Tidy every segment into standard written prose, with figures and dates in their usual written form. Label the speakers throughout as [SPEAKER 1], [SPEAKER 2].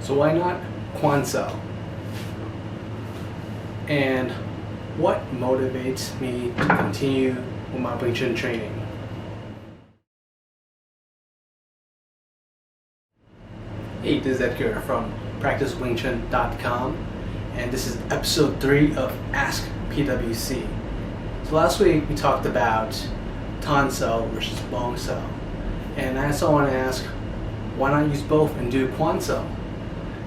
[SPEAKER 1] So why not Kwan Sau? And what motivates me to continue with my Wing Chun training? Hey, this is Edgar from PracticeWingChun.com, and this is episode 3 of Ask PWC. So last week we talked about Kwan Sau versus Kwan Sau, and I also want to ask, why not use both and do Kwan Sau?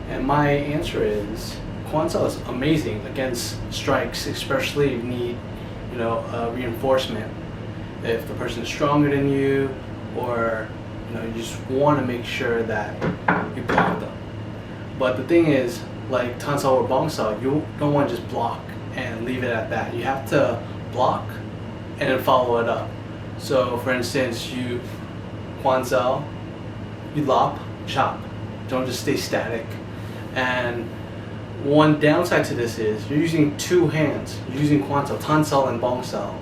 [SPEAKER 1] And my answer is, Kwan Sau is amazing against strikes, especially if you need, reinforcement. If the person is stronger than you, or you just want to make sure that you block them. But the thing is, like Kwan Sau or Kwan Sau, you don't want to just block and leave it at that. You have to block and then follow it up. So for instance, you Kwan Sau, you lop, chop. Don't just stay static. And one downside to this is you're using two hands. You're using Kwan Sau and Kwan Sau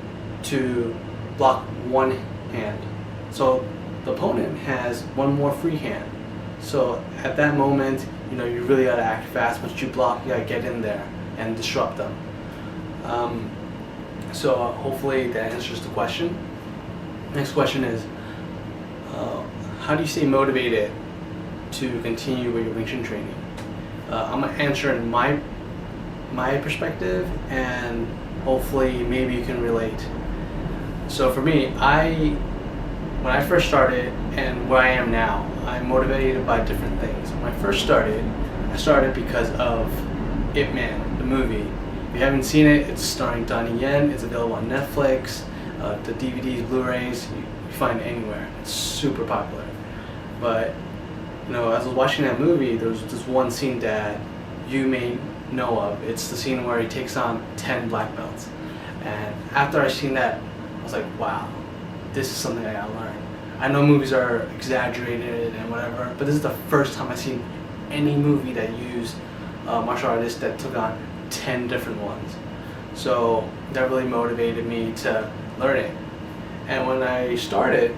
[SPEAKER 1] to block one hand. So the opponent has one more free hand. So at that moment, you really gotta act fast. Once you block, you gotta get in there and disrupt them. So hopefully that answers the question. Next question is, how do you stay motivated to continue with your Wing Chun training? I'm gonna answer in my perspective, and hopefully maybe you can relate. So for me, when I first started and where I am now, I'm motivated by different things. When I first started, I started because of Ip Man, the movie. If you haven't seen it, it's starring Donnie Yen. It's available on Netflix. The DVDs, Blu-rays, you find it anywhere. It's super popular. But as I was watching that movie, there was this one scene that you may know of. It's the scene where he takes on 10 black belts. And after I seen that, I was like, wow, this is something I gotta learn. I know movies are exaggerated and whatever, but this is the first time I've seen any movie that used martial artists that took on 10 different ones. So that really motivated me to learn it. And when I started,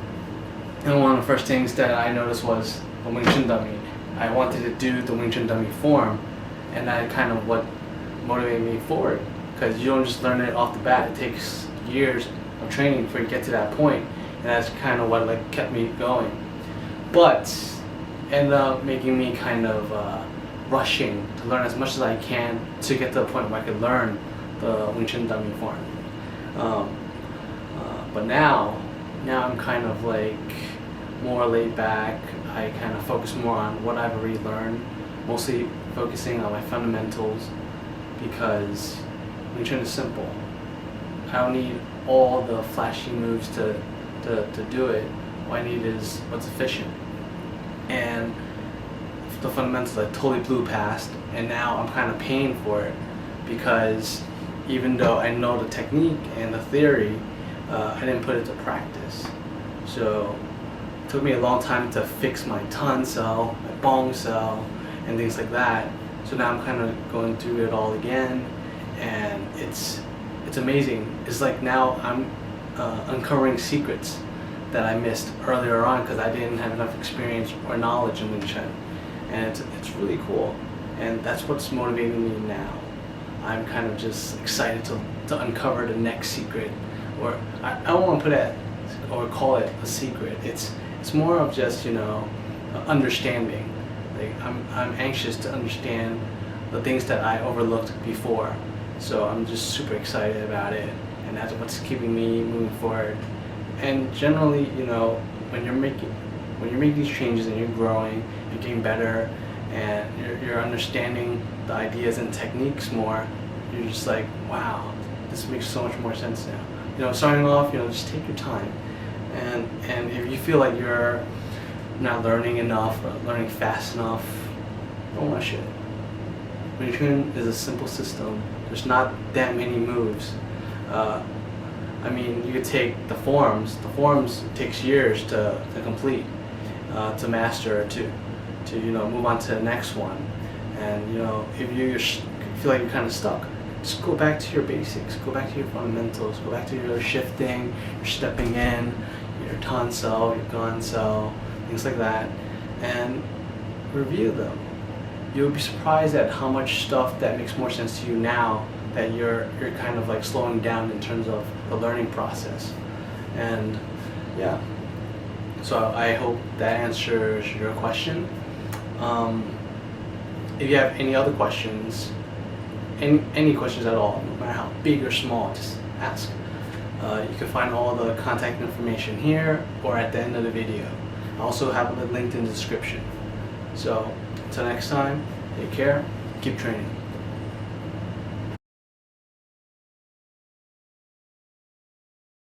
[SPEAKER 1] and one of the first things that I noticed was the Wing Chun dummy. I wanted to do the Wing Chun dummy form, and that kind of what motivated me forward, because you don't just learn it off the bat. It takes years of training before you get to that point, and that's kind of what kept me going. But ended up making me kind of rushing to learn as much as I can to get to the point where I could learn the Wing Chun dummy form. But now I'm kind of more laid back. I kind of focus more on what I've already learned, mostly focusing on my fundamentals, because Wing Chun is simple. I don't need all the flashy moves to do it. What I need is what's efficient. And the fundamentals I totally blew past, and now I'm kind of paying for it, because even though I know the technique and the theory, I didn't put it to practice. So it took me a long time to fix my Kwan Sau, my Kwan Sau, and things like that. So now I'm kind of going through it all again, and it's amazing. It's like now I'm uncovering secrets that I missed earlier on because I didn't have enough experience or knowledge in Wing Chun. And it's really cool, and that's what's motivating me now. I'm kind of just excited to uncover the next secret, or I don't want to put it or call it a secret. It's more of just understanding. I'm anxious to understand the things that I overlooked before. So I'm just super excited about it, and that's what's keeping me moving forward. And generally, when you're making these changes and you're growing, you're getting better, and you're understanding the ideas and techniques more, you're just like, wow, this makes so much more sense now. Starting off, just take your time, and if you feel like you're not learning enough or learning fast enough, don't rush it. Wing Chun is a simple system. There's not that many moves. You could take the forms. The forms takes years to complete, to master, to move on to the next one. And if you feel like you're kind of stuck, just go back to your basics. Go back to your fundamentals. Go back to your shifting, your stepping in, your Kwan Sau, your Kwan Sau, things like that, and review them. you'll be surprised at how much stuff that makes more sense to you now that you're kind of like slowing down in terms of the learning process. And yeah, so I hope that answers your question. If you have any other questions, any questions at all, no matter how big or small, just ask. You can find all the contact information here or at the end of the video. I also have it linked in the description. So until next time, take care, keep training.